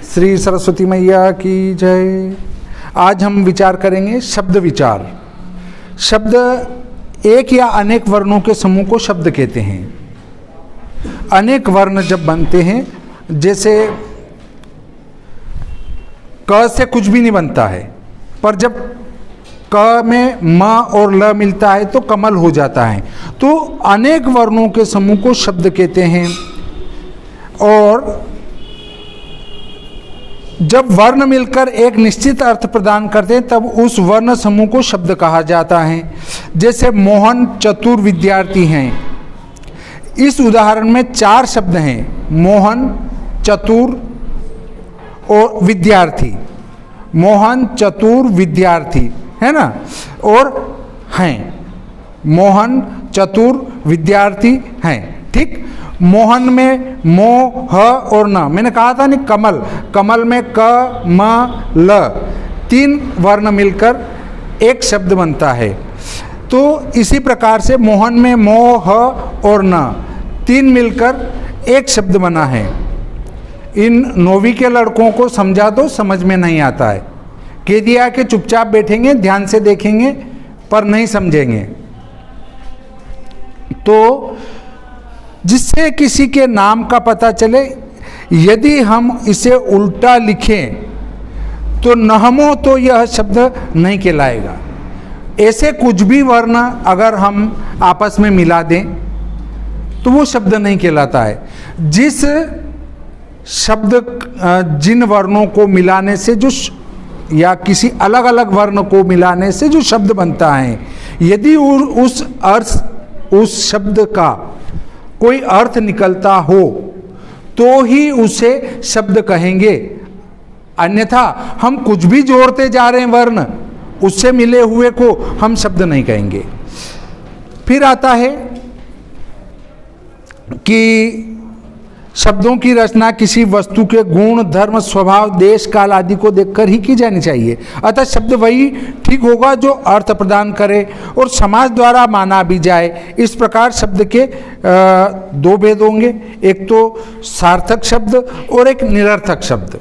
श्री सरस्वती मैया की जय। आज हम विचार करेंगे शब्द विचार। शब्द एक या अनेक वर्णों के समूह को शब्द कहते हैं। अनेक वर्ण जब बनते हैं, जैसे क से कुछ भी नहीं बनता है, पर जब क में म और ल मिलता है तो कमल हो जाता है। तो अनेक वर्णों के समूह को शब्द कहते हैं। और जब वर्ण मिलकर एक निश्चित अर्थ प्रदान करते हैं तब उस वर्ण समूह को शब्द कहा जाता है। जैसे मोहन चतुर विद्यार्थी हैं। इस उदाहरण में 4 शब्द हैं, मोहन, चतुर और विद्यार्थी। मोहन चतुर विद्यार्थी है ना, और हैं। मोहन चतुर विद्यार्थी हैं, ठीक। मोहन में मो, ह और न, मैंने कहा था नहीं, कमल, कमल में क म ल 3 वर्ण मिलकर एक शब्द बनता है। तो इसी प्रकार से मोहन में मो, ह और न 3 मिलकर एक शब्द बना है। इन 9वीं के लड़कों को समझा दो, समझ में नहीं आता है। कह दिया कि चुपचाप बैठेंगे, ध्यान से देखेंगे, पर नहीं समझेंगे। तो जिससे किसी के नाम का पता चले, यदि हम इसे उल्टा लिखें तो नहमो तो यह शब्द नहीं कहलाएगा। ऐसे कुछ भी वर्ण अगर हम आपस में मिला दें तो वो शब्द नहीं कहलाता है। जिस शब्द, जिन वर्णों को मिलाने से जो, या किसी अलग अलग वर्ण को मिलाने से जो शब्द बनता है, यदि उस शब्द का कोई अर्थ निकलता हो तो ही उसे शब्द कहेंगे। अन्यथा हम कुछ भी जोड़ते जा रहे हैं वर्ण, उससे मिले हुए को हम शब्द नहीं कहेंगे। फिर आता है कि शब्दों की रचना किसी वस्तु के गुण, धर्म, स्वभाव, देश, काल आदि को देखकर ही की जानी चाहिए। अतः शब्द वही ठीक होगा जो अर्थ प्रदान करे और समाज द्वारा माना भी जाए। इस प्रकार शब्द के 2 भेद होंगे, एक तो सार्थक शब्द और एक निरर्थक शब्द।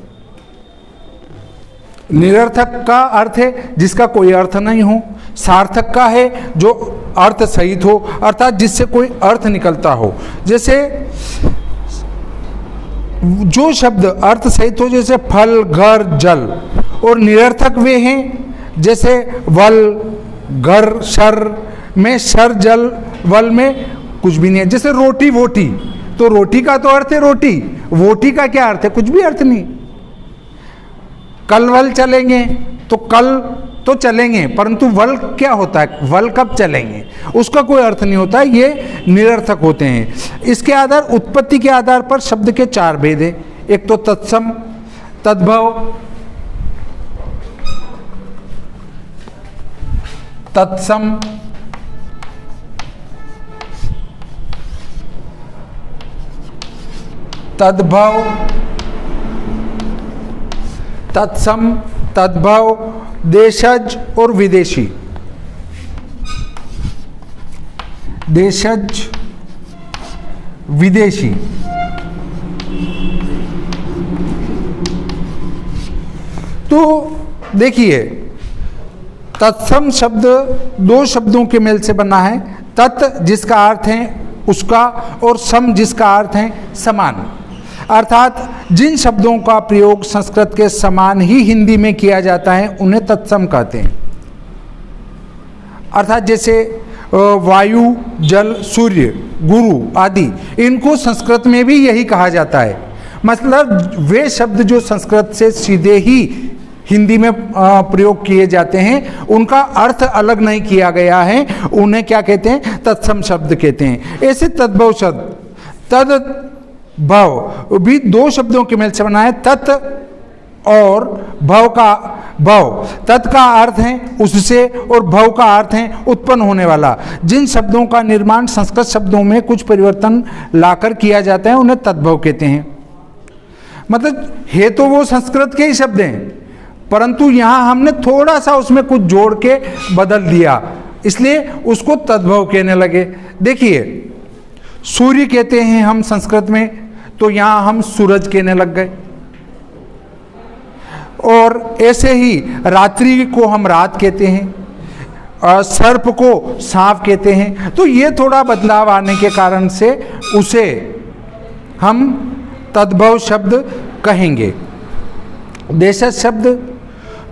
निरर्थक का अर्थ है जिसका कोई अर्थ नहीं हो। सार्थक का है जो अर्थ सहित हो, अर्थात जिससे कोई अर्थ निकलता हो। जैसे जो शब्द अर्थ सहित हो, जैसे फल, घर, जल। और निरर्थक वे हैं जैसे वल, घर, शर में शर, जल, वल में कुछ भी नहीं है। जैसे रोटी, वोटी, तो रोटी का तो अर्थ है रोटी, वोटी का क्या अर्थ है? कुछ भी अर्थ नहीं। कल वल चलेंगे, तो कल तो चलेंगे, परंतु वल क्या होता है? वल कब चलेंगे, उसका कोई अर्थ नहीं होता। ये निरर्थक होते हैं। इसके आधार, उत्पत्ति के आधार पर शब्द के 4 भेद हैं। एक तो तत्सम, तद्भव, तत्सम, तद्भव, तत्सम, तद्भव, देशज और विदेशी। देशज, विदेशी। तो देखिए, तत्सम शब्द 2 शब्दों के मेल से बना है। तत् जिसका अर्थ है उसका, और सम जिसका अर्थ है समान। अर्थात जिन शब्दों का प्रयोग संस्कृत के समान ही हिंदी में किया जाता है उन्हें तत्सम कहते हैं। अर्थात जैसे वायु, जल, सूर्य, गुरु आदि, इनको संस्कृत में भी यही कहा जाता है। मतलब वे शब्द जो संस्कृत से सीधे ही हिंदी में प्रयोग किए जाते हैं, उनका अर्थ अलग नहीं किया गया है, उन्हें क्या कहते हैं? तत्सम शब्द कहते हैं। ऐसे तद्भव शब्द, तद भव भी 2 शब्दों के मेल से बना है। तत् और भव का, भव तत् का अर्थ है उससे, और भव का अर्थ है उत्पन्न होने वाला। जिन शब्दों का निर्माण संस्कृत शब्दों में कुछ परिवर्तन लाकर किया जाता है उन्हें तद्भव कहते हैं। मतलब है तो वो संस्कृत के ही शब्द हैं, परंतु यहाँ हमने थोड़ा सा उसमें कुछ जोड़ के बदल दिया, इसलिए उसको तद्भव कहने लगे। देखिए, सूर्य कहते हैं हम संस्कृत में, तो यहाँ हम सूरज कहने लग गए। और ऐसे ही रात्रि को हम रात कहते हैं, सर्प को सांप कहते हैं। तो ये थोड़ा बदलाव आने के कारण से उसे हम तद्भव शब्द कहेंगे। देशज शब्द,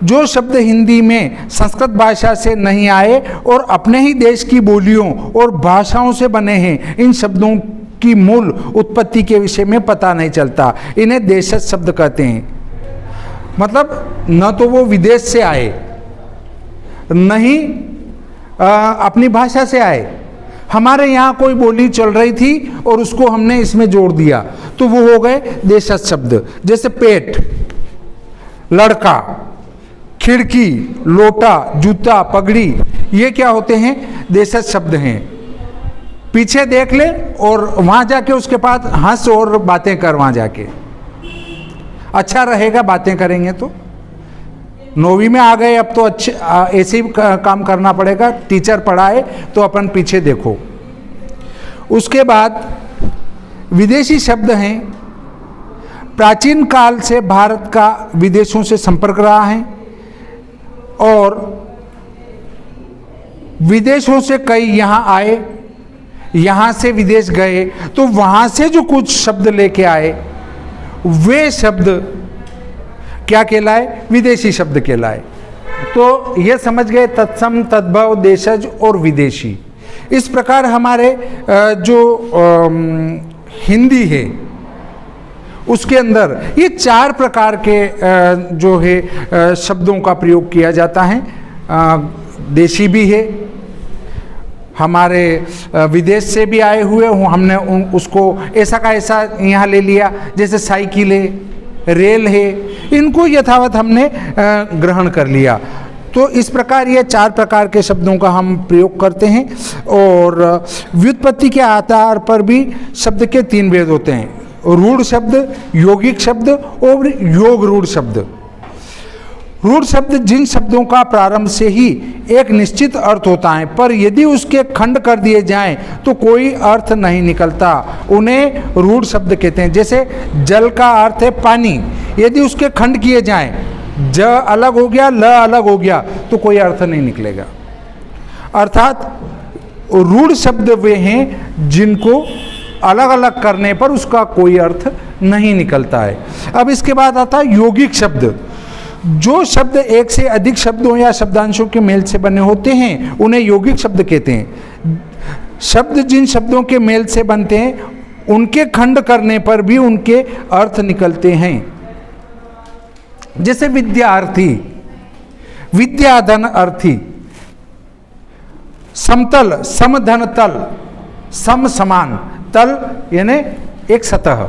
जो शब्द हिंदी में संस्कृत भाषा से नहीं आए और अपने ही देश की बोलियों और भाषाओं से बने हैं, इन शब्दों की मूल उत्पत्ति के विषय में पता नहीं चलता, इन्हें देशज शब्द कहते हैं। मतलब न तो वो विदेश से आए, न ही अपनी भाषा से आए। हमारे यहाँ कोई बोली चल रही थी और उसको हमने इसमें जोड़ दिया, तो वो हो गए देशज शब्द। जैसे पेट, लड़का, खिड़की, लोटा, जूता, पगड़ी, ये क्या होते हैं? देशज शब्द हैं। पीछे देख ले और वहाँ जाके उसके पास हंस और बातें कर, वहाँ जाके अच्छा रहेगा, बातें करेंगे तो। 9वीं में आ गए, अब तो अच्छे ऐसे ही काम करना पड़ेगा, टीचर पढ़ाए तो अपन पीछे देखो। उसके बाद विदेशी शब्द हैं। प्राचीन काल से भारत का विदेशों से संपर्क रहा है और विदेशों से कई यहाँ आए, यहाँ से विदेश गए, तो वहाँ से जो कुछ शब्द लेके आए वे शब्द क्या कहलाए? विदेशी शब्द कहलाए। तो ये समझ गए तत्सम, तद्भव, देशज और विदेशी। इस प्रकार हमारे जो हिंदी है उसके अंदर ये 4 प्रकार के जो है शब्दों का प्रयोग किया जाता है। देशी भी है, हमारे विदेश से भी आए हुए हमने उसको ऐसा का ऐसा यहाँ ले लिया। जैसे साइकिल है, रेल है, इनको यथावत हमने ग्रहण कर लिया। तो इस प्रकार ये 4 प्रकार के शब्दों का हम प्रयोग करते हैं। और व्युत्पत्ति के आधार पर भी शब्द के 3 भेद होते हैं: रूढ़ शब्द, यौगिक शब्द और योग रूढ़ शब्द। रूढ़ शब्द जिन शब्दों का प्रारंभ से ही एक निश्चित अर्थ होता है, पर यदि उसके खंड कर दिए जाएं तो कोई अर्थ नहीं निकलता, उन्हें रूढ़ शब्द कहते हैं। जैसे जल का अर्थ है पानी, यदि उसके खंड किए जाएं, ज अलग हो गया, ल अलग हो गया, तो कोई अर्थ नहीं निकलेगा। अर्थात रूढ़ शब्द वे हैं जिनको अलग अलग करने पर उसका कोई अर्थ नहीं निकलता है। अब इसके बाद आता है यौगिक शब्द। जो शब्द एक से अधिक शब्दों या शब्दांशों के मेल से बने होते हैं उन्हें यौगिक शब्द कहते हैं। शब्द जिन शब्दों के मेल से बनते हैं उनके खंड करने पर भी उनके अर्थ निकलते हैं। जैसे विद्यार्थी, विद्याधन अर्थी, समतल, समधन तल, सम समान, तल यानी एक सतह।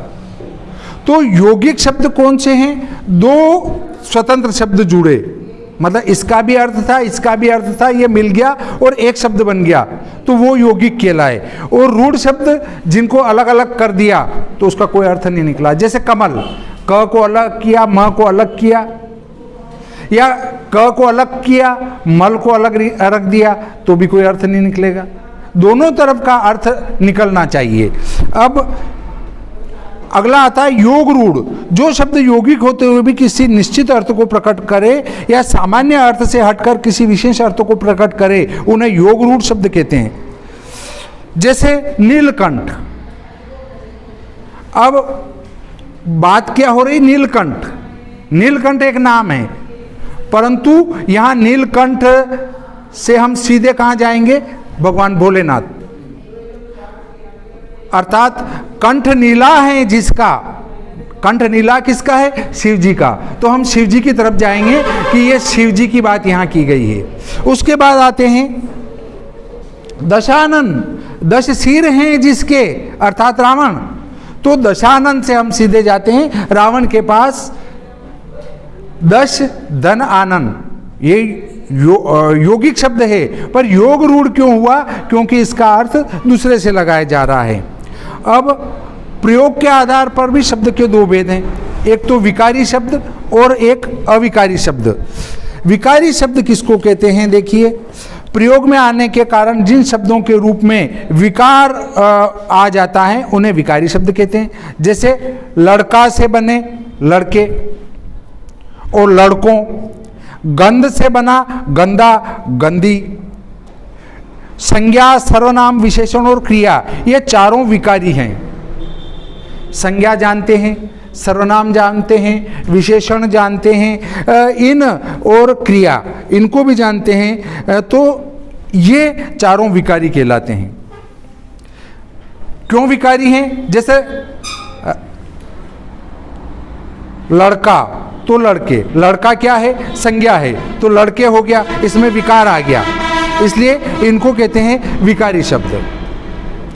तो यौगिक शब्द कौन से हैं? 2 स्वतंत्र शब्द जुड़े, मतलब इसका भी अर्थ था, इसका भी अर्थ था, ये मिल गया और एक शब्द बन गया, तो वो यौगिक कहलाए। और रूढ़ शब्द जिनको अलग अलग कर दिया तो उसका कोई अर्थ नहीं निकला। जैसे कमल, क को अलग किया, म को अलग किया, या क को अलग किया, मल को अलग रख दिया, तो भी कोई अर्थ नहीं निकलेगा। दोनों तरफ का अर्थ निकलना चाहिए। अब अगला आता है योग रूढ़। जो शब्द यौगिक होते हुए भी किसी निश्चित अर्थ को प्रकट करे या सामान्य अर्थ से हटकर किसी विशेष अर्थ को प्रकट करे उन्हें योग रूढ़ शब्द कहते हैं। जैसे नीलकंठ। अब बात क्या हो रही? नीलकंठ। नीलकंठ एक नाम है, परंतु यहाँ नीलकंठ से हम सीधे कहाँ जाएंगे? भगवान भोलेनाथ। अर्थात कंठ नीला है जिसका, कंठ नीला किसका है? शिव जी का। तो हम शिव जी की तरफ जाएंगे कि ये शिव जी की बात यहाँ की गई है। उसके बाद आते हैं दशानन। 10 सिर हैं जिसके, अर्थात रावण। तो दशानन से हम सीधे जाते हैं रावण के पास। 10 धन आनन, ये यौगिक शब्द है, पर योग रूढ़ क्यों हुआ? क्योंकि इसका अर्थ दूसरे से लगाया जा रहा है। अब प्रयोग के आधार पर भी शब्द के 2 भेद हैं, एक तो विकारी शब्द और एक अविकारी शब्द। विकारी शब्द किसको कहते हैं? देखिए, प्रयोग में आने के कारण जिन शब्दों के रूप में विकार आ जाता है उन्हें विकारी शब्द कहते हैं। जैसे लड़का से बने लड़के, और लड़कों, गंध से बना गंदा, गंदी। संज्ञा, सर्वनाम, विशेषण और क्रिया, ये चारों विकारी हैं। संज्ञा जानते हैं, सर्वनाम जानते हैं, विशेषण जानते हैं, इन और क्रिया इनको भी जानते हैं, तो ये चारों विकारी कहलाते हैं। क्यों विकारी हैं? जैसे लड़का तो लड़के, लड़का क्या है? संज्ञा है, तो लड़के हो गया, इसमें विकार आ गया, इसलिए इनको कहते हैं विकारी शब्द,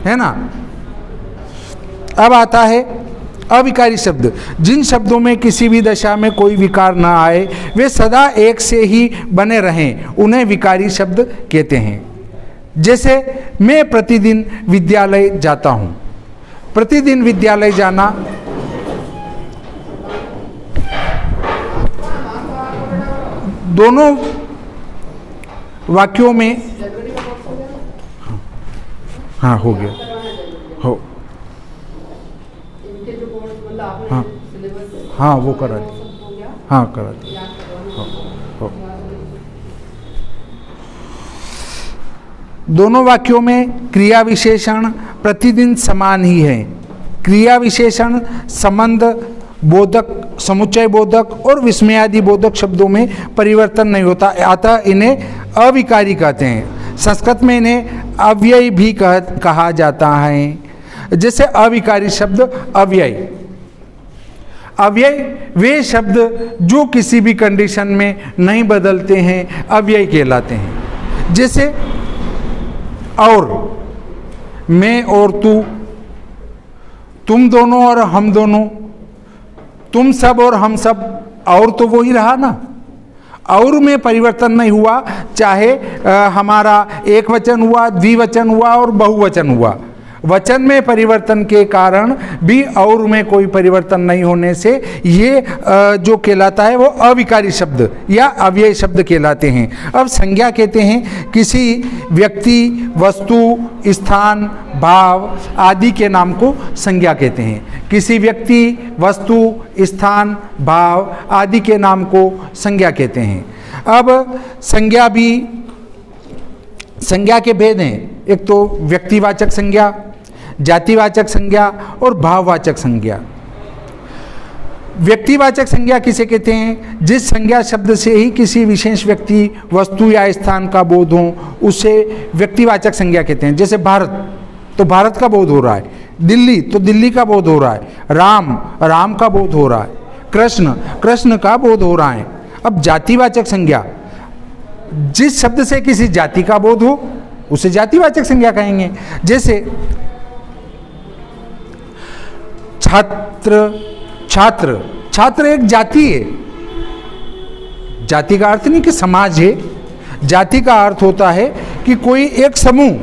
है ना। अब आता है अविकारी शब्द। जिन शब्दों में किसी भी दशा में कोई विकार ना आए, वे सदा एक से ही बने रहें, उन्हें विकारी शब्द कहते हैं। जैसे मैं प्रतिदिन विद्यालय जाता हूँ। प्रतिदिन विद्यालय जाना दोनों वाक्यों में, हाँ हो गया, हो, हाँ हाँ वो करा दी, हाँ करा दी, हो। दोनों वाक्यों में क्रिया विशेषण प्रतिदिन समान ही है। क्रिया विशेषण संबंध बोधक, समुच्चय बोधक और विस्मयादि बोधक शब्दों में परिवर्तन नहीं होता, अतः इन्हें अविकारी कहते हैं। संस्कृत में इन्हें अव्यय भी कहा जाता है। जैसे अविकारी शब्द अव्यय। अव्यय वे शब्द जो किसी भी कंडीशन में नहीं बदलते हैं, अव्यय कहलाते हैं। जैसे और, मैं और तू, तुम दोनों और हम दोनों, तुम सब और हम सब, और तो वो ही रहा ना, और में परिवर्तन नहीं हुआ, चाहे हमारा एक वचन हुआ, द्विवचन हुआ और बहुवचन हुआ। वचन में परिवर्तन के कारण भी और में कोई परिवर्तन नहीं होने से ये जो कहलाता है वो अविकारी शब्द या अव्यय शब्द कहलाते हैं। अब संज्ञा कहते हैं किसी व्यक्ति, वस्तु, स्थान, भाव आदि के नाम को संज्ञा कहते हैं। किसी व्यक्ति, वस्तु, स्थान, भाव आदि के नाम को संज्ञा कहते हैं। अब संज्ञा के भेद हैं। एक तो व्यक्तिवाचक संज्ञा, जातिवाचक संज्ञा और भाववाचक संज्ञा। व्यक्तिवाचक संज्ञा किसे कहते हैं? जिस संज्ञा शब्द से ही किसी विशेष व्यक्ति, वस्तु या स्थान का बोध हो, उसे व्यक्तिवाचक संज्ञा कहते हैं। जैसे भारत, तो भारत का बोध हो रहा है। दिल्ली, तो दिल्ली का बोध हो रहा है। राम, राम का बोध हो रहा है। कृष्ण, कृष्ण का बोध हो रहा है। अब जातिवाचक संज्ञा, जिस शब्द से किसी जाति का बोध हो उसे जातिवाचक संज्ञा कहेंगे। जैसे छात्र, छात्र, छात्र एक जाति है। जाति का अर्थ नहीं कि समाज है, जाति का अर्थ होता है कि कोई एक समूह।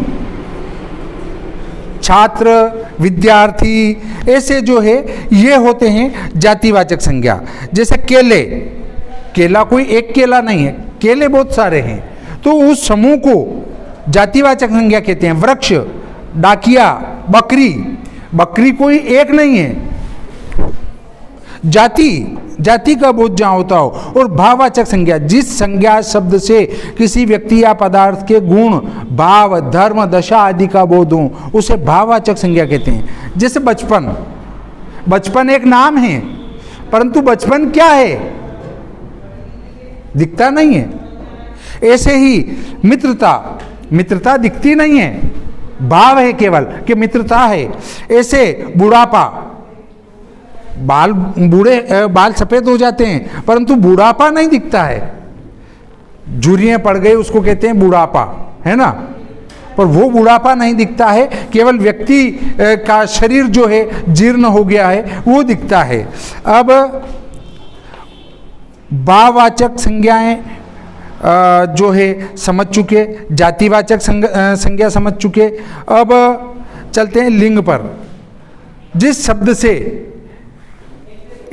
छात्र, विद्यार्थी, ऐसे जो है ये होते हैं जातिवाचक संज्ञा। जैसे केले, केला कोई एक केला नहीं है, केले बहुत सारे हैं, तो उस समूह को जातिवाचक संज्ञा कहते हैं। वृक्ष, डाकिया, बकरी, बकरी कोई एक नहीं है। जाति, जाति का बोध जहाँ होता हो। और भाववाचक संज्ञा, जिस संज्ञा शब्द से किसी व्यक्ति या पदार्थ के गुण, भाव, धर्म, दशा आदि का बोध हो उसे भाववाचक संज्ञा कहते हैं। जैसे बचपन, बचपन एक नाम है, परंतु बचपन क्या है? दिखता नहीं है। ऐसे ही मित्रता, मित्रता दिखती नहीं है, भाव है केवल कि मित्रता है। ऐसे बुढ़ापा, बाल सफेद हो जाते हैं परंतु बुढ़ापा नहीं दिखता है। झुर्रियां पड़ गई उसको कहते हैं बुढ़ापा, है ना, पर वो बुढ़ापा नहीं दिखता है, केवल व्यक्ति का शरीर जो है जीर्ण हो गया है वो दिखता है। अब भाववाचक संज्ञाएं जो है समझ चुके, जातिवाचक संज्ञा समझ चुके। अब चलते हैं लिंग पर। जिस शब्द से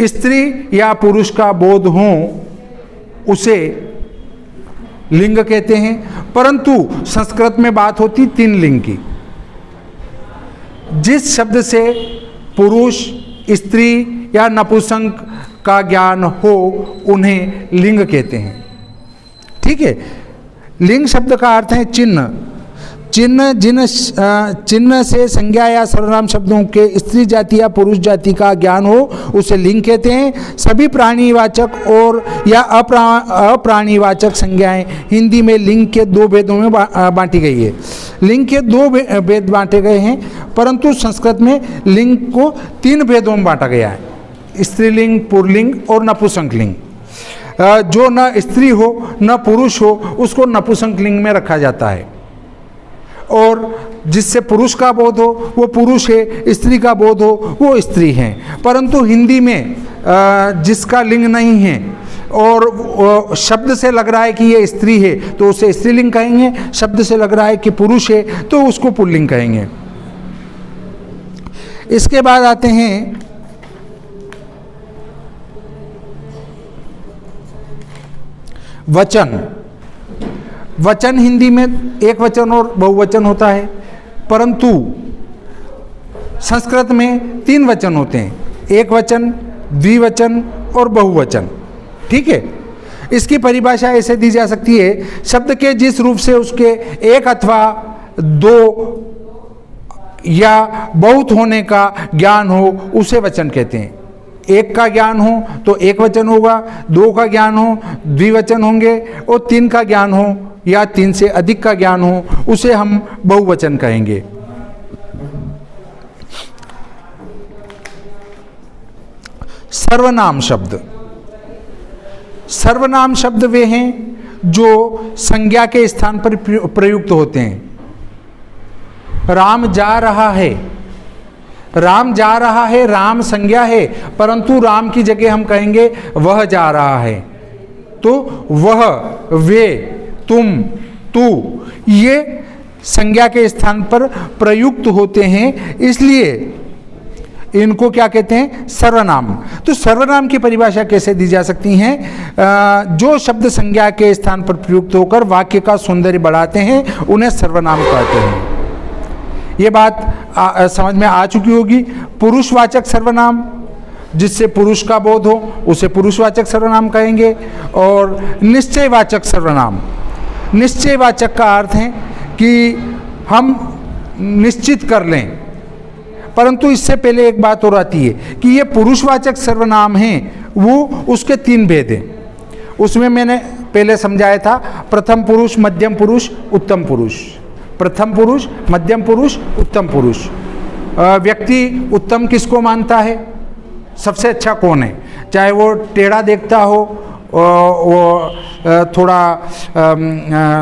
स्त्री या पुरुष का बोध हो उसे लिंग कहते हैं, परंतु संस्कृत में बात होती तीन लिंग की। जिस शब्द से पुरुष, स्त्री या नपुंसक का ज्ञान हो उन्हें लिंग कहते हैं। ठीक है। लिंग शब्द का अर्थ है चिन्ह। चिन्ह से संज्ञा या सर्वनाम शब्दों के स्त्री जाति या पुरुष जाति का ज्ञान हो उसे लिंग कहते हैं। सभी प्राणीवाचक और या अप्राणीवाचक संज्ञाएं हिंदी में लिंग के दो भेदों में बांटी गई है। लिंग के दो भेद बांटे गए हैं, परंतु संस्कृत में लिंग को 3 भेदों में बांटा गया है, स्त्रीलिंग, पुल्लिंग और नपुंसक लिंग। जो न स्त्री हो न पुरुष हो उसको नपुंसक लिंग में रखा जाता है, और जिससे पुरुष का बोध हो वो पुरुष है, स्त्री का बोध हो वो स्त्री है। परंतु हिंदी में जिसका लिंग नहीं है और शब्द से लग रहा है कि ये स्त्री है तो उसे स्त्रीलिंग कहेंगे, शब्द से लग रहा है कि पुरुष है तो उसको पुल्लिंग कहेंगे। इसके बाद आते हैं वचन। वचन हिंदी में एक वचन और बहुवचन होता है, परंतु संस्कृत में 3 वचन होते हैं, एक वचन, द्विवचन और बहुवचन। ठीक है। इसकी परिभाषा ऐसे दी जा सकती है, शब्द के जिस रूप से उसके एक अथवा 2 या बहुत होने का ज्ञान हो उसे वचन कहते हैं। एक का ज्ञान हो तो एक वचन होगा, 2 का ज्ञान हो द्विवचन होंगे, और 3 का ज्ञान हो या 3 से अधिक का ज्ञान हो उसे हम बहुवचन कहेंगे। सर्वनाम शब्द। सर्वनाम शब्द वे हैं जो संज्ञा के स्थान पर प्रयुक्त होते हैं। राम जा रहा है, राम जा रहा है, राम संज्ञा है, परंतु राम की जगह हम कहेंगे वह जा रहा है। तो वह, वे, तुम, तू, ये संज्ञा के स्थान पर प्रयुक्त होते हैं, इसलिए इनको क्या कहते हैं? सर्वनाम। तो सर्वनाम की परिभाषा कैसे दी जा सकती है? जो शब्द संज्ञा के स्थान पर प्रयुक्त होकर वाक्य का सौंदर्य बढ़ाते हैं उन्हें सर्वनाम कहते हैं। ये बात समझ में आ चुकी होगी। पुरुषवाचक सर्वनाम, जिससे पुरुष का बोध हो उसे पुरुषवाचक सर्वनाम कहेंगे। और निश्चयवाचक सर्वनाम, निश्चयवाचक का अर्थ है कि हम निश्चित कर लें, परंतु इससे पहले एक बात और आती है कि ये पुरुषवाचक सर्वनाम हैं, वो उसके 3 भेद हैं। उसमें मैंने पहले समझाया था, प्रथम पुरुष, मध्यम पुरुष, उत्तम पुरुष। प्रथम पुरुष, मध्यम पुरुष, उत्तम पुरुष। व्यक्ति उत्तम किसको मानता है? सबसे अच्छा कौन है? चाहे वो टेढ़ा देखता हो, वो थोड़ा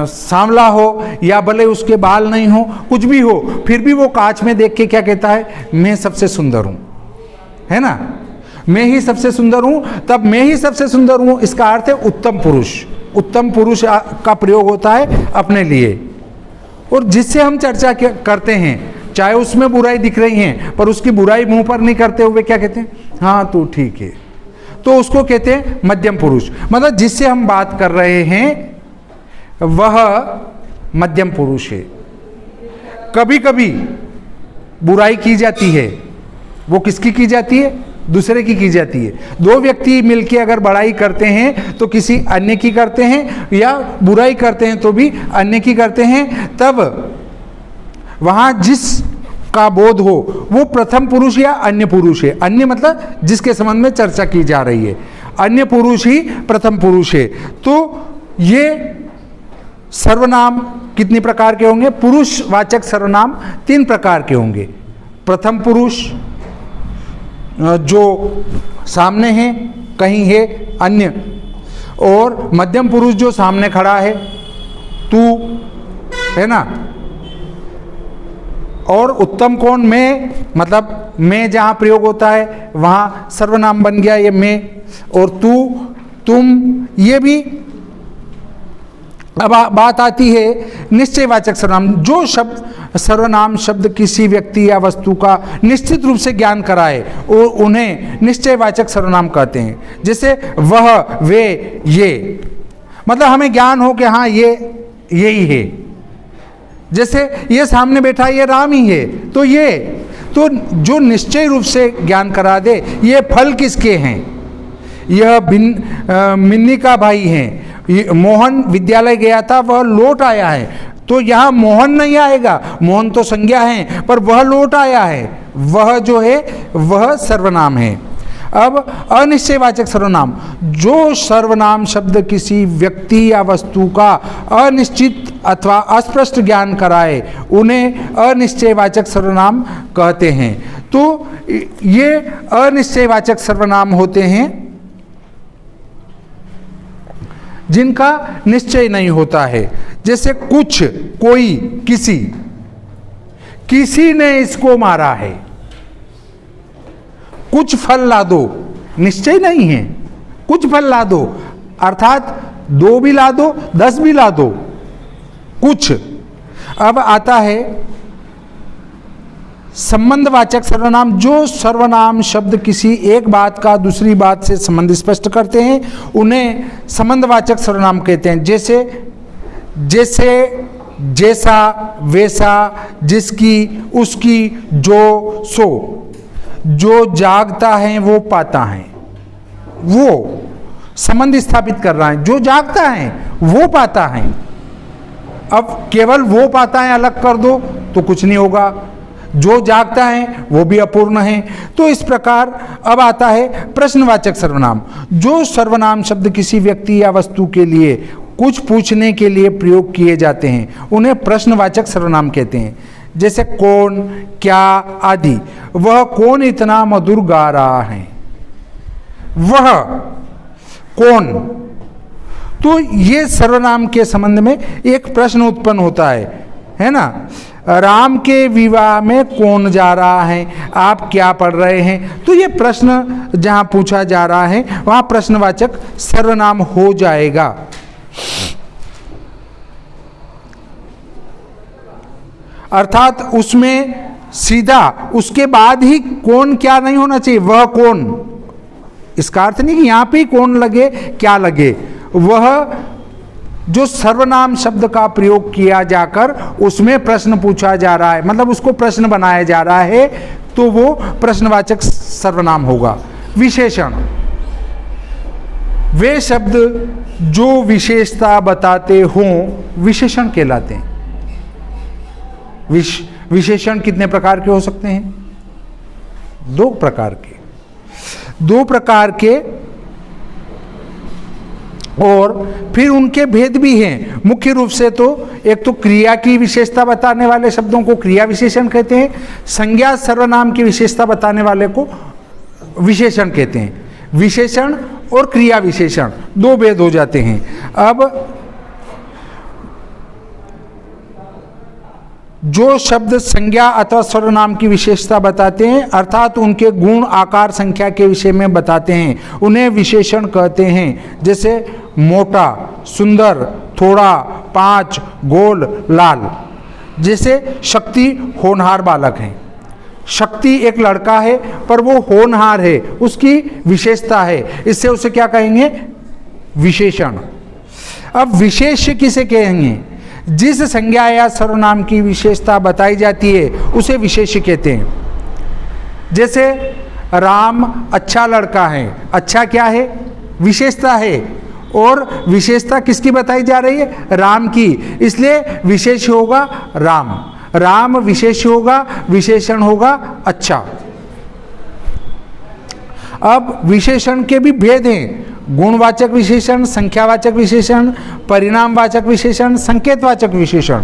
सांवला हो, या भले उसके बाल नहीं हो, कुछ भी हो, फिर भी वो कांच में देख के क्या कहता है? मैं सबसे सुंदर हूँ, है ना? मैं ही सबसे सुंदर हूँ। तब मैं ही सबसे सुंदर हूँ इसका अर्थ है उत्तम पुरुष। उत्तम पुरुष का प्रयोग होता है अपने लिए, और जिससे हम चर्चा करते हैं चाहे उसमें बुराई दिख रही है पर उसकी बुराई मुंह पर नहीं करते हुए क्या कहते हैं? हाँ तू ठीक है, तो उसको कहते हैं मध्यम पुरुष। मतलब जिससे हम बात कर रहे हैं वह मध्यम पुरुष है। कभी कभी बुराई की जाती है, वो किसकी की जाती है? दूसरे की जाती है। 2 व्यक्ति मिलके अगर बड़ाई करते हैं तो किसी अन्य की करते हैं, या बुराई करते हैं तो भी अन्य की करते हैं। तब वहाँ जिस का बोध हो वो प्रथम पुरुष या अन्य पुरुष है। अन्य मतलब जिसके संबंध में चर्चा की जा रही है, अन्य पुरुष ही प्रथम पुरुष है। तो ये सर्वनाम कितनी प्रकार के होंगे? पुरुषवाचक सर्वनाम 3 प्रकार के होंगे। प्रथम पुरुष जो सामने है, कहीं है, अन्य, और मध्यम पुरुष जो सामने खड़ा है, तू, है ना? और उत्तम कौन? मैं, मतलब मैं जहाँ प्रयोग होता है वहाँ सर्वनाम बन गया ये मैं। और तू, तुम, ये भी। अब बात आती है निश्चयवाचक सर्वनाम। जो शब्द सर्वनाम शब्द किसी व्यक्ति या वस्तु का निश्चित रूप से ज्ञान कराए और उन्हें निश्चयवाचक सर्वनाम कहते हैं। जैसे वह, वे, ये, मतलब हमें ज्ञान हो कि हाँ ये यही है। जैसे ये सामने बैठा ये राम ही है, तो ये, तो जो निश्चय रूप से ज्ञान करा दे ये फल किसके हैं, यह मिन्नी का भाई है। मोहन विद्यालय गया था, वह लौट आया है। तो यहाँ मोहन नहीं आएगा, मोहन तो संज्ञा है, पर वह लौट आया है, वह जो है वह सर्वनाम है। अब अनिश्चयवाचक सर्वनाम, जो सर्वनाम शब्द किसी व्यक्ति या वस्तु का अनिश्चित अथवा अस्पष्ट ज्ञान कराए, उन्हें अनिश्चयवाचक सर्वनाम कहते हैं। तो ये अनिश्चयवाचक सर्वनाम होते हैं जिनका निश्चय नहीं होता है। जैसे कुछ, कोई, किसी ने इसको मारा है। कुछ फल ला दो, निश्चय नहीं है, कुछ फल ला दो, अर्थात 2 भी ला दो, 10 भी ला दो, कुछ। अब आता है संबंधवाचक सर्वनाम, जो सर्वनाम शब्द किसी एक बात का दूसरी बात से संबंध स्पष्ट करते हैं, उन्हें संबंधवाचक सर्वनाम कहते हैं। जैसे जैसा, वैसा, जिसकी, उसकी, जो, सो। जो जागता है वो पाता है, वो संबंध स्थापित कर रहा है। जो जागता है वो पाता है। अब केवल वो पाता है अलग कर दो तो कुछ नहीं होगा, जो जागता है वो भी अपूर्ण है। तो इस प्रकार अब आता है प्रश्नवाचक सर्वनाम, जो सर्वनाम शब्द किसी व्यक्ति या वस्तु के लिए कुछ पूछने के लिए प्रयोग किए जाते हैं, उन्हें प्रश्नवाचक सर्वनाम कहते हैं। जैसे कौन, क्या आदि। वह कौन इतना मधुर गा रहा है, वह कौन। तो ये सर्वनाम के संबंध में एक प्रश्न उत्पन्न होता है ना। राम के विवाह में कौन जा रहा है, आप क्या पढ़ रहे हैं। तो ये प्रश्न जहां पूछा जा रहा है वहां प्रश्नवाचक सर्वनाम हो जाएगा। अर्थात उसमें सीधा उसके बाद ही कौन क्या नहीं होना चाहिए, वह कौन। इसका अर्थ नहीं कि यहां पे कौन लगे क्या लगे, वह जो सर्वनाम शब्द का प्रयोग किया जाकर उसमें प्रश्न पूछा जा रहा है, मतलब उसको प्रश्न बनाया जा रहा है, तो वो प्रश्नवाचक सर्वनाम होगा। विशेषण, वे शब्द जो विशेषता बताते हों विशेषण कहलाते हैं। विशेषण कितने प्रकार के हो सकते हैं? 2 प्रकार के, और फिर उनके भेद भी हैं। मुख्य रूप से तो एक तो क्रिया की विशेषता बताने वाले शब्दों को क्रिया विशेषण कहते हैं, संज्ञा सर्वनाम की विशेषता बताने वाले को विशेषण कहते हैं। विशेषण और क्रिया विशेषण 2 भेद हो जाते हैं। अब जो शब्द संज्ञा अथवा सर्वनाम की विशेषता बताते हैं, अर्थात उनके गुण, आकार, संख्या के विषय में बताते हैं, उन्हें विशेषण कहते हैं। जैसे मोटा, सुंदर, थोड़ा, 5, गोल, लाल। जैसे शक्ति होनहार बालक है। शक्ति एक लड़का है पर वो होनहार है, उसकी विशेषता है, इससे उसे क्या कहेंगे? विशेषण। अब विशेष्य किसे कहेंगे? जिस संज्ञा या सर्वनाम की विशेषता बताई जाती है उसे विशेष्य कहते हैं। जैसे राम अच्छा लड़का है, अच्छा क्या है? विशेषता है, और विशेषता किसकी बताई जा रही है? राम की, इसलिए विशेष होगा राम। राम विशेष होगा, विशेषण होगा अच्छा। अब विशेषण के भी भेद हैं, गुणवाचक विशेषण, संख्यावाचक विशेषण, परिणामवाचक विशेषण, संकेतवाचक विशेषण।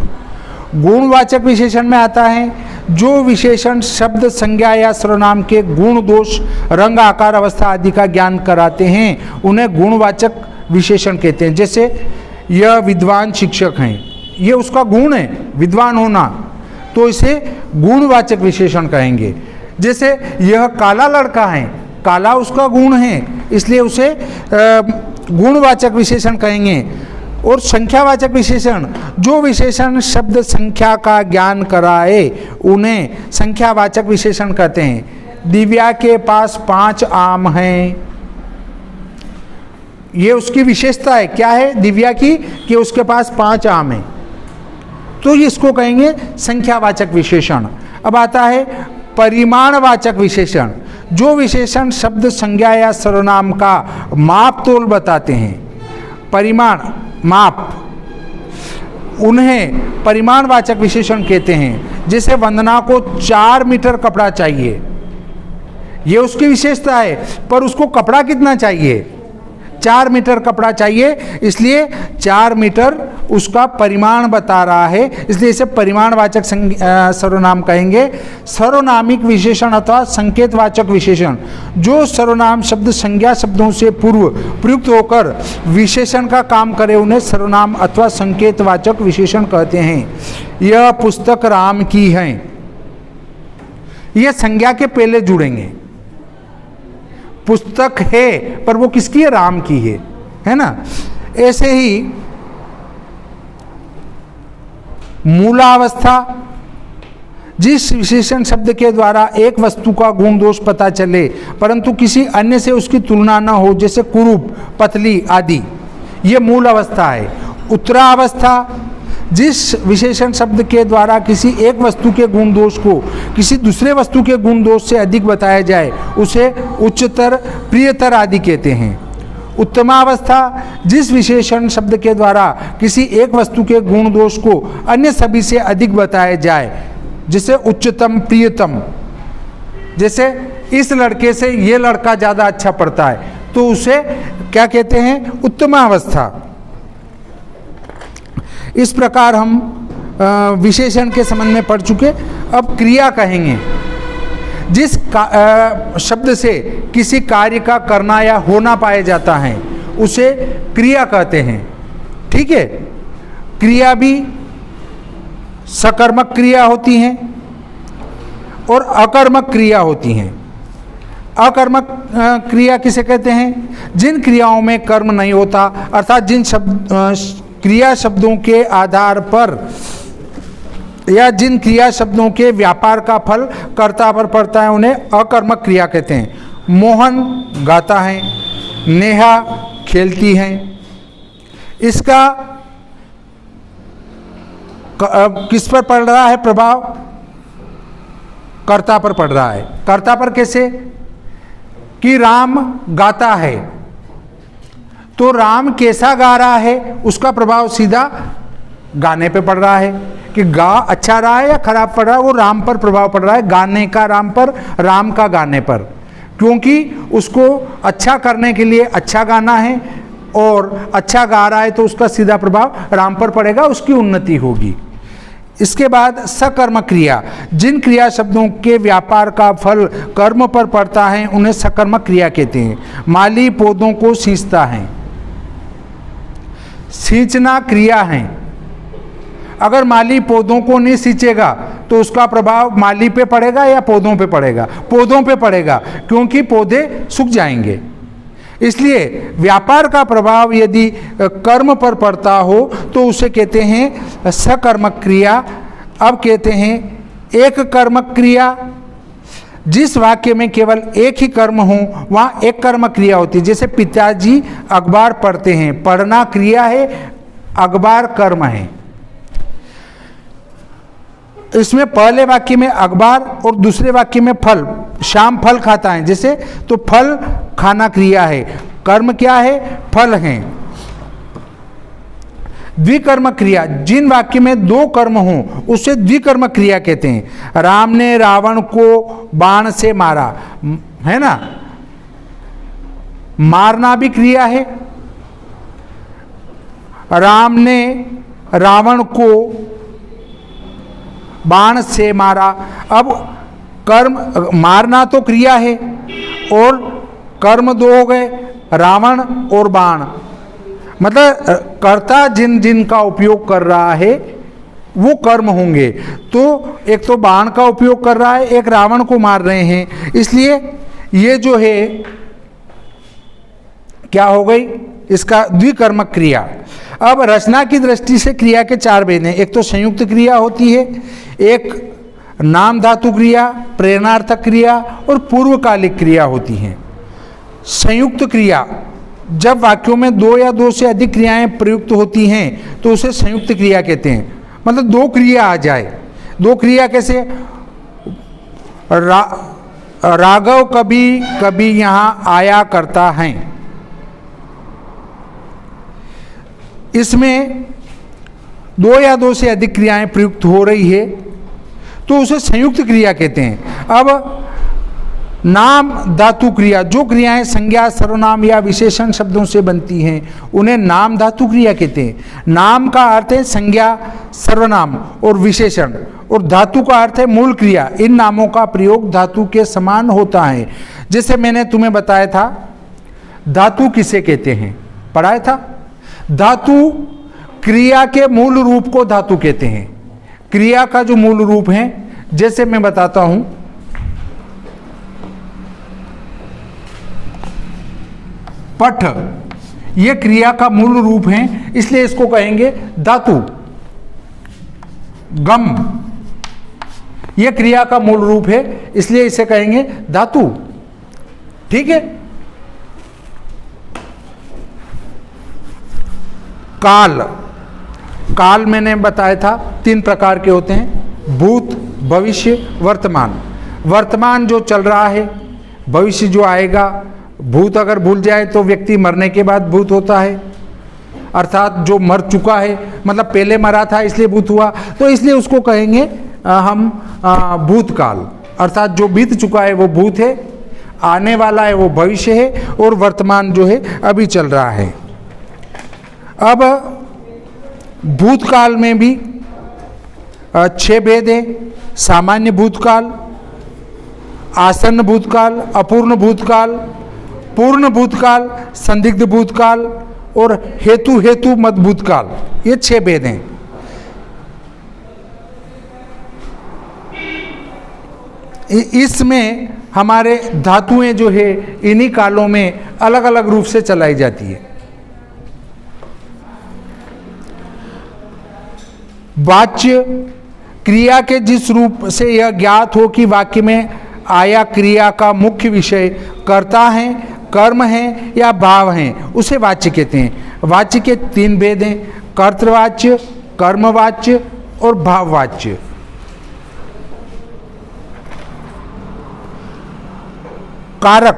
गुणवाचक विशेषण में आता है जो विशेषण शब्द, संज्ञा या सर्वनाम के गुण, दोष, रंग, आकार, अवस्था आदि का ज्ञान कराते हैं, उन्हें गुणवाचक विशेषण कहते हैं। जैसे यह विद्वान शिक्षक हैं, ये उसका गुण है विद्वान होना, तो इसे गुणवाचक विशेषण कहेंगे। जैसे यह काला लड़का है, काला उसका गुण है, इसलिए उसे गुणवाचक विशेषण कहेंगे। और संख्यावाचक विशेषण, जो विशेषण शब्द संख्या का ज्ञान कराए उन्हें संख्यावाचक विशेषण कहते हैं। दिव्या के पास 5 आम हैं, ये उसकी विशेषता है। क्या है दिव्या की? कि उसके पास 5 आम हैं, तो इसको कहेंगे संख्यावाचक विशेषण। अब आता है परिमाणवाचक विशेषण, जो विशेषण शब्द संज्ञा या सर्वनाम का माप तोल बताते हैं, परिमाण माप, उन्हें परिमाणवाचक विशेषण कहते हैं। जैसे वंदना को 4 मीटर कपड़ा चाहिए, ये उसकी विशेषता है, पर उसको कपड़ा कितना चाहिए? 4 मीटर कपड़ा चाहिए, इसलिए 4 मीटर उसका परिमाण बता रहा है, इसलिए इसे परिमाणवाचक सर्वनाम कहेंगे। सर्वनामिक विशेषण अथवा संकेतवाचक विशेषण, जो सर्वनाम शब्द संज्ञा शब्दों से पूर्व प्रयुक्त होकर विशेषण का काम करे, उन्हें सर्वनाम अथवा संकेतवाचक विशेषण कहते हैं। यह पुस्तक राम की है, यह संज्ञा के पहले जुड़ेंगे। पुस्तक है, पर वो किसकी है? राम की है ना। ऐसे ही मूलावस्था, जिस विशेषण शब्द के द्वारा एक वस्तु का गुण दोष पता चले परंतु किसी अन्य से उसकी तुलना न हो, जैसे कुरूप, पतली आदि, ये मूल अवस्था है। उत्तरावस्था, जिस विशेषण शब्द के द्वारा किसी एक वस्तु के गुण दोष को किसी दूसरे वस्तु के गुण दोष से अधिक बताया जाए, उसे उच्चतर, प्रियतर आदि कहते हैं। उत्तमावस्था, जिस विशेषण शब्द के द्वारा किसी एक वस्तु के गुण दोष को अन्य सभी से अधिक बताया जाए, जैसे उच्चतम, प्रियतम। जैसे इस लड़के से ये लड़का ज़्यादा अच्छा पढ़ता है, तो उसे क्या कहते हैं? उत्तमावस्था। इस प्रकार हम विशेषण के संबंध में पढ़ चुके। अब क्रिया कहेंगे। जिस शब्द से किसी कार्य का करना या होना पाया जाता है, उसे क्रिया कहते हैं। ठीक है। क्रिया भी सकर्मक क्रिया होती हैं और अकर्मक क्रिया होती हैं। अकर्मक क्रिया किसे कहते हैं? जिन क्रियाओं में कर्म नहीं होता, अर्थात जिन क्रिया शब्दों के आधार पर या जिन क्रिया शब्दों के व्यापार का फल कर्ता पर पड़ता है, उन्हें अकर्मक क्रिया कहते हैं। मोहन गाता है, नेहा खेलती हैं। इसका किस पर पड़ रहा है प्रभाव? कर्ता पर पड़ रहा है। कर्ता पर कैसे? कि राम गाता है, तो राम कैसा गा रहा है, उसका प्रभाव सीधा गाने पे पड़ रहा है। कि गा अच्छा रहा है या खराब पड़ रहा है, वो राम पर प्रभाव पड़ रहा है। गाने का राम पर, राम का गाने पर, क्योंकि उसको अच्छा करने के लिए अच्छा गाना है और अच्छा गा रहा है, तो उसका सीधा प्रभाव राम पर पड़ेगा, उसकी उन्नति होगी। इसके बाद सकर्म क्रिया, जिन क्रिया शब्दों के व्यापार का फल कर्म पर पड़ता है, उन्हें सकर्म क्रिया कहते हैं। माली पौधों को सींचता है, सींचना क्रिया है। अगर माली पौधों को नहीं सींचेगा तो उसका प्रभाव माली पे पड़ेगा या पौधों पे पड़ेगा? पौधों पे पड़ेगा, क्योंकि पौधे सूख जाएंगे। इसलिए व्यापार का प्रभाव यदि कर्म पर पड़ता हो तो उसे कहते हैं सकर्मक क्रिया। अब कहते हैं एक कर्मक क्रिया। जिस वाक्य में केवल एक ही कर्म हो वहाँ एक कर्म क्रिया होती है। जैसे पिताजी अखबार पढ़ते हैं, पढ़ना क्रिया है, अखबार कर्म है। इसमें पहले वाक्य में अखबार और दूसरे वाक्य में फल, शाम फल खाता है जैसे, तो फल खाना क्रिया है, कर्म क्या है? फल है। द्विकर्म क्रिया, जिन वाक्य में दो कर्म हो उसे द्विकर्म क्रिया कहते हैं। राम ने रावण को बाण से मारा, है ना, मारना भी क्रिया है। राम ने रावण को बाण से मारा। अब कर्म, मारना तो क्रिया है और कर्म दो हो गए, रावण और बाण। मतलब कर्ता जिन जिन का उपयोग कर रहा है वो कर्म होंगे। तो एक तो बाण का उपयोग कर रहा है, एक रावण को मार रहे हैं, इसलिए ये जो है क्या हो गई? इसका द्विकर्मक क्रिया। अब रचना की दृष्टि से क्रिया के चार भेद हैं। एक तो संयुक्त क्रिया होती है, एक नाम धातु क्रिया, प्रेरणार्थक क्रिया और पूर्वकालिक क्रिया होती हैं। संयुक्त क्रिया, जब वाक्यों में दो या दो से अधिक क्रियाएं प्रयुक्त होती हैं तो उसे संयुक्त क्रिया कहते हैं। मतलब दो क्रिया आ जाए। दो क्रिया कैसे? राघव कभी कभी यहाँ आया करता है। इसमें दो या दो से अधिक क्रियाएं प्रयुक्त हो रही है तो उसे संयुक्त क्रिया कहते हैं। अब नाम धातु क्रिया, जो क्रियाएं संज्ञा, सर्वनाम या विशेषण शब्दों से बनती हैं उन्हें नाम धातु क्रिया कहते हैं। नाम का अर्थ है संज्ञा, सर्वनाम और विशेषण, और धातु का अर्थ है मूल क्रिया। इन नामों का प्रयोग धातु के समान होता है। जैसे मैंने तुम्हें बताया था धातु किसे कहते हैं, पढ़ाया था। धातु क्रिया के मूल रूप को धातु कहते हैं। क्रिया का जो मूल रूप है, जैसे मैं बताता हूं, पठ, ये क्रिया का मूल रूप है, इसलिए इसको कहेंगे धातु। गम, ये क्रिया का मूल रूप है, इसलिए इसे कहेंगे धातु। ठीक है। काल, काल मैंने बताया था 3 प्रकार के होते हैं, भूत, भविष्य, वर्तमान। वर्तमान जो चल रहा है, भविष्य जो आएगा। भूत अगर भूल जाए तो व्यक्ति मरने के बाद भूत होता है, अर्थात जो मर चुका है, मतलब पहले मरा था इसलिए भूत हुआ, तो इसलिए उसको कहेंगे हम भूतकाल, अर्थात जो बीत चुका है वो भूत है, आने वाला है वो भविष्य है, और वर्तमान जो है अभी चल रहा है। अब भूतकाल में भी 6 भेद है। सामान्य भूतकाल, आसन्न भूतकाल, अपूर्ण भूतकाल, पूर्ण भूतकाल, संदिग्ध भूतकाल और हेतु मत भूतकाल, ये 6 भेद हैं। इसमें हमारे धातुएं जो है इन्हीं कालों में अलग अलग रूप से चलाई जाती है। वाच्य क्रिया के जिस रूप से यह ज्ञात हो कि वाक्य में आया क्रिया का मुख्य विषय कर्ता है, कर्म है या भाव हैं, उसे वाच्य कहते हैं। वाच्य के 3 भेद हैं, कर्तृवाच्य, कर्मवाच्य और भाववाच्य। कारक,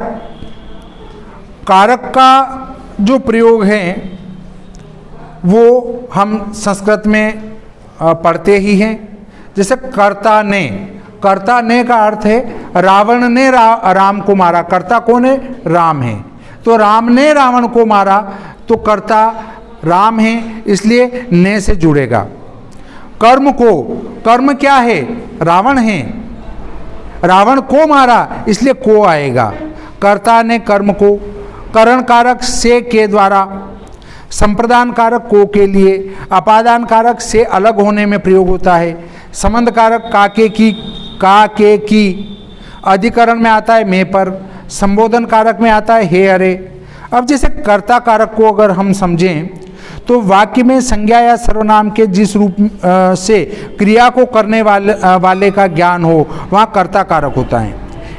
कारक का जो प्रयोग है वो हम संस्कृत में पढ़ते ही हैं। जैसे कर्ता ने, कर्ता ने का अर्थ है रावण ने राम को मारा। कर्ता कौन है? राम है। तो राम ने रावण को मारा, तो कर्ता राम है, इसलिए ने से जुड़ेगा। कर्म को, कर्म क्या है? रावण है, रावण को मारा, इसलिए को आएगा। कर्ता ने कर्म को, करण कारक से के द्वारा, संप्रदान कारक को के लिए, अपादान कारक से अलग होने में प्रयोग होता है। संबंध कारक काके की, का के की, अधिकरण में आता है मैं पर, संबोधन कारक में आता है हे अरे। अब जैसे कर्ता कारक को अगर हम समझें तो वाक्य में संज्ञा या सर्वनाम के जिस रूप से क्रिया को करने वाले का ज्ञान हो वहाँ कर्ता कारक होता है।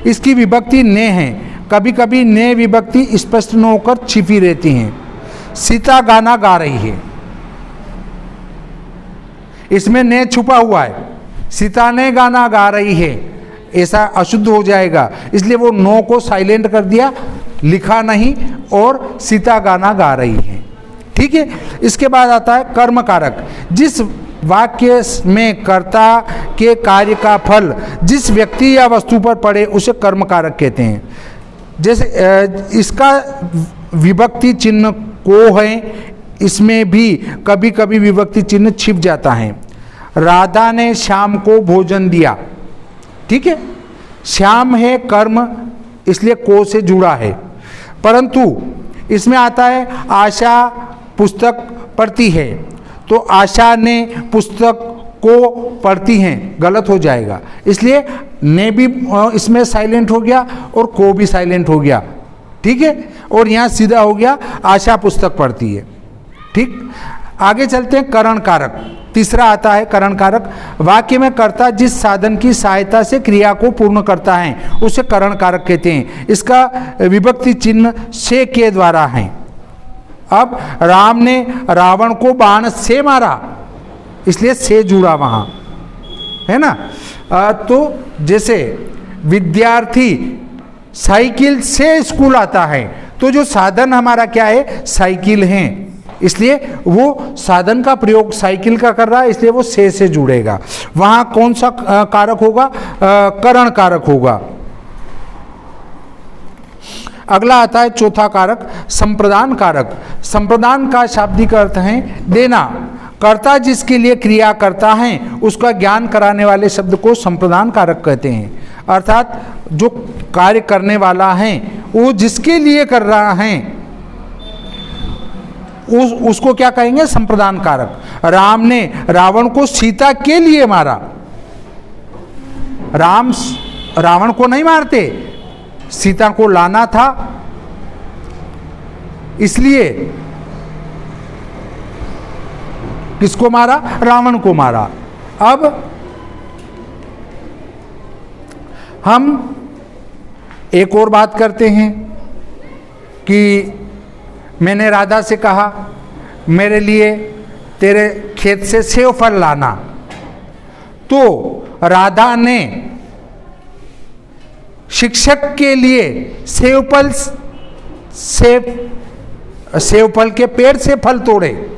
इसकी विभक्ति ने है, कभी कभी ने विभक्ति स्पष्ट न होकर छिपी रहती हैं। सीता गाना गा रही है, इसमें ने छुपा हुआ है। सीता ने गाना गा रही है, ऐसा अशुद्ध हो जाएगा, इसलिए वो नो को साइलेंट कर दिया, लिखा नहीं, और सीता गाना गा रही है। ठीक है। इसके बाद आता है कर्म कारक। जिस वाक्य में कर्ता के कार्य का फल जिस व्यक्ति या वस्तु पर पड़े उसे कर्म कारक कहते हैं। जैसे इसका विभक्ति चिन्ह को है, इसमें भी कभी कभी विभक्ति चिन्ह छिप जाता है। राधा ने श्याम को भोजन दिया, ठीक है, श्याम है कर्म, इसलिए को से जुड़ा है। परंतु इसमें आता है आशा पुस्तक पढ़ती है, तो आशा ने पुस्तक को पढ़ती हैं, गलत हो जाएगा, इसलिए ने भी इसमें साइलेंट हो गया और को भी साइलेंट हो गया। ठीक है। और यहाँ सीधा हो गया आशा पुस्तक पढ़ती है। ठीक। आगे चलते हैं करण कारक। तीसरा आता है करण कारक। वाक्य में कर्ता जिस साधन की सहायता से क्रिया को पूर्ण करता है उसे करण कारक कहते हैं। इसका विभक्ति चिन्ह से के द्वारा है। अब राम ने रावण को बाण से मारा, इसलिए से जुड़ा वहाँ, है ना। तो जैसे विद्यार्थी साइकिल से स्कूल आता है, तो जो साधन हमारा क्या है, साइकिल है, इसलिए वो साधन का प्रयोग साइकिल का कर रहा है, इसलिए वो से जुड़ेगा। वहां कौन सा कारक होगा, करण कारक होगा। अगला आता है चौथा कारक, संप्रदान कारक। संप्रदान का शाब्दिक अर्थ है देना। कर्ता जिसके लिए क्रिया करता है उसका ज्ञान कराने वाले शब्द को संप्रदान कारक कहते हैं। अर्थात जो कार्य करने वाला है वो जिसके लिए कर रहा है उसको क्या कहेंगे, संप्रदान कारक। राम ने रावण को सीता के लिए मारा। राम रावण को नहीं मारते, सीता को लाना था, इसलिए किसको मारा, रावण को मारा। अब हम एक और बात करते हैं कि मैंने राधा से कहा मेरे लिए तेरे खेत से सेव फल लाना, तो राधा ने शिक्षक के लिए सेव फल के पेड़ से फल तोड़े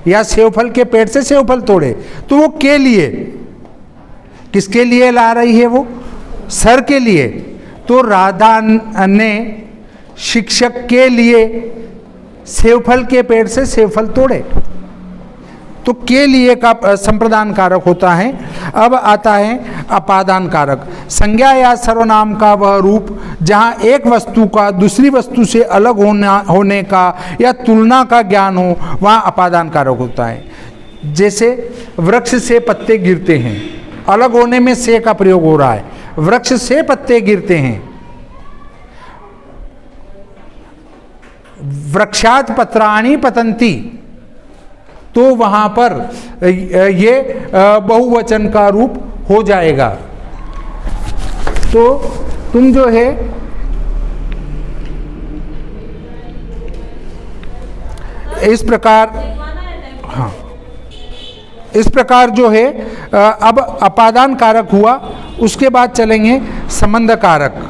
या सेव फल के पेड़ से सेव फल तोड़े, तो वो के लिए, किसके लिए ला रही है, वो सर के लिए। तो राधा ने शिक्षक के लिए सेवफल के पेड़ से सेवफल तोड़े, तो के लिए का संप्रदान कारक होता है। अब आता है अपादान कारक। संज्ञा या सर्वनाम का वह रूप जहाँ एक वस्तु का दूसरी वस्तु से अलग होने का या तुलना का ज्ञान हो, वहाँ अपादान कारक होता है। जैसे वृक्ष से पत्ते गिरते हैं, अलग होने में से का प्रयोग हो रहा है, वृक्ष से पत्ते गिरते हैं। वृक्षात पत्राणि पतंती, तो वहां पर ये बहुवचन का रूप हो जाएगा। तो तुम जो है इस प्रकार, हाँ, इस प्रकार जो है अब अपादान कारक हुआ। उसके बाद चलेंगे संबंध कारक।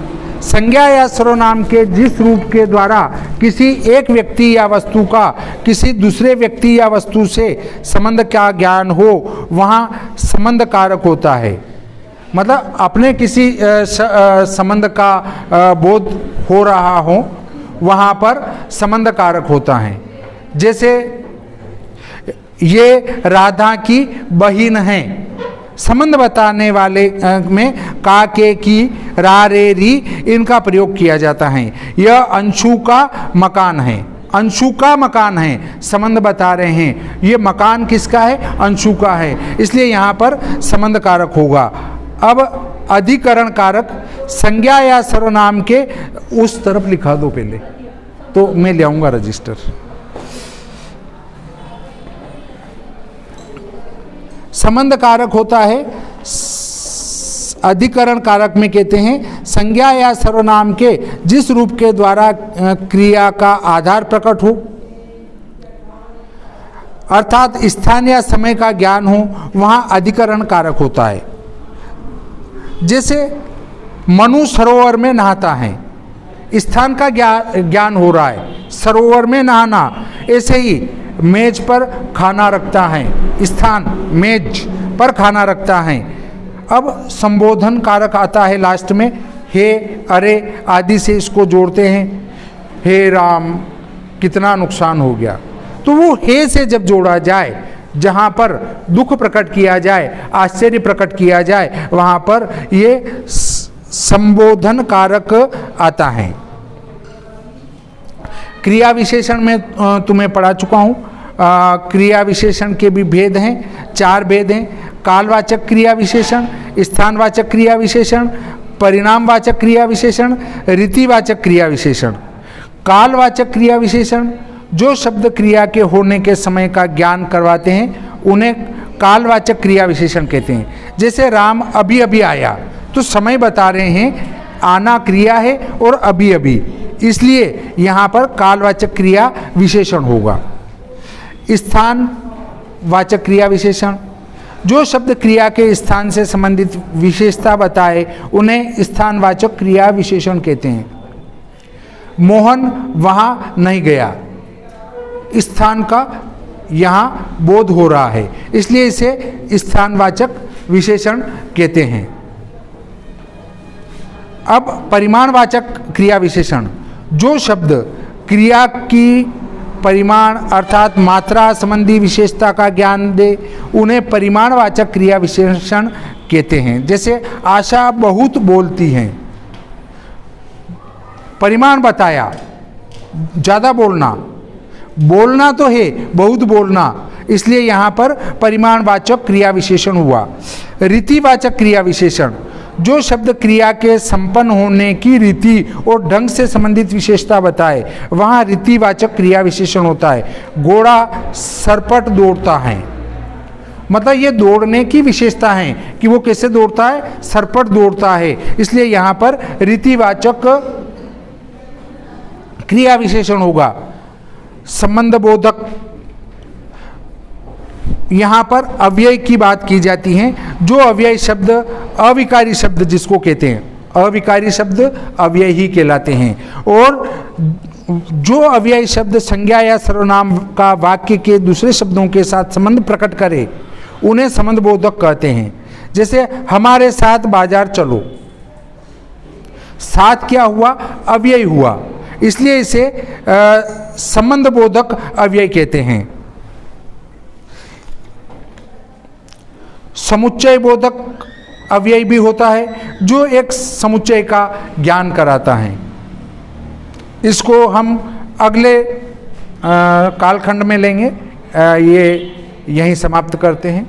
संज्ञा या सर्वनाम के जिस रूप के द्वारा किसी एक व्यक्ति या वस्तु का किसी दूसरे व्यक्ति या वस्तु से संबंध का ज्ञान हो, वहाँ संबंध कारक होता है। मतलब अपने किसी संबंध का बोध हो रहा हो, वहाँ पर संबंध कारक होता है। जैसे ये राधा की बहिन है, संबंध बताने वाले में का, के, की, रा, रे, री इनका प्रयोग किया जाता है। यह अंशु का मकान है, अंशु का मकान है, संबंध बता रहे हैं। ये मकान किसका है, अंशु का है, इसलिए यहाँ पर संबंध कारक होगा। अब अधिकरण कारक। संज्ञा या सर्वनाम के उस तरफ लिखा दो पहले, तो मैं ले आऊँगा रजिस्टर। संबंध कारक होता है, अधिकरण कारक में कहते हैं संज्ञा या सर्वनाम के जिस रूप के द्वारा क्रिया का आधार प्रकट हो, अर्थात स्थान या समय का ज्ञान हो, वहाँ अधिकरण कारक होता है। जैसे मनु सरोवर में नहाता है, स्थान का ज्ञान हो रहा है, सरोवर में नहाना। ऐसे ही मेज पर खाना रखता है, स्थान मेज पर खाना रखता है। अब संबोधन कारक आता है लास्ट में, हे, अरे आदि से इसको जोड़ते हैं। हे राम कितना नुकसान हो गया, तो वो हे से जब जोड़ा जाए, जहाँ पर दुख प्रकट किया जाए, आश्चर्य प्रकट किया जाए, वहाँ पर ये संबोधन कारक आता है। क्रिया विशेषण में तुम्हें पढ़ा चुका हूँ। क्रिया विशेषण के भी भेद हैं, 4 भेद हैं। कालवाचक क्रिया विशेषण, स्थानवाचक क्रिया विशेषण, परिणामवाचक क्रिया विशेषण, रीतिवाचक क्रिया विशेषण। कालवाचक क्रिया विशेषण जो शब्द क्रिया के होने के समय का ज्ञान करवाते हैं, उन्हें कालवाचक क्रिया विशेषण कहते हैं। जैसे राम अभी अभी आया, तो समय बता रहे हैं, आना क्रिया है और अभी अभी, इसलिए यहाँ पर कालवाचक क्रिया विशेषण होगा। स्थान वाचक क्रिया विशेषण जो शब्द क्रिया के स्थान से संबंधित विशेषता बताए उन्हें स्थानवाचक क्रिया विशेषण कहते हैं। मोहन वहाँ नहीं गया, स्थान का यहाँ बोध हो रहा है, इसलिए इसे स्थानवाचक विशेषण कहते हैं। अब परिमाणवाचक क्रिया विशेषण, जो शब्द क्रिया की परिमाण अर्थात मात्रा संबंधी विशेषता का ज्ञान दे उन्हें परिमाणवाचक क्रिया विशेषण कहते हैं। जैसे आशा बहुत बोलती हैं, परिमाण बताया, ज़्यादा बोलना, बोलना तो है, बहुत बोलना, इसलिए यहाँ पर परिमाणवाचक क्रिया विशेषण हुआ। रीतिवाचक क्रिया विशेषण, जो शब्द क्रिया के संपन्न होने की रीति और ढंग से संबंधित विशेषता बताए वहाँ रीतिवाचक क्रिया विशेषण होता है। घोड़ा सरपट दौड़ता है, मतलब ये दौड़ने की विशेषता है कि वो कैसे दौड़ता है, सरपट दौड़ता है, इसलिए यहाँ पर रीतिवाचक क्रिया विशेषण होगा। संबंध बोधक, यहाँ पर अव्यय की बात की जाती है। जो अव्यय शब्द अविकारी शब्द जिसको कहते हैं, अविकारी शब्द अव्यय ही कहलाते हैं। और जो अव्यय शब्द संज्ञा या सर्वनाम का वाक्य के दूसरे शब्दों के साथ संबंध प्रकट करे उन्हें संबंध बोधक कहते हैं। जैसे हमारे साथ बाजार चलो, साथ क्या हुआ, अव्यय हुआ, इसलिए इसे संबंध बोधक अव्यय कहते हैं। समुच्चय बोधक अव्यय भी होता है, जो एक समुच्चय का ज्ञान कराता है। इसको हम अगले कालखंड में लेंगे। ये यहीं समाप्त करते हैं।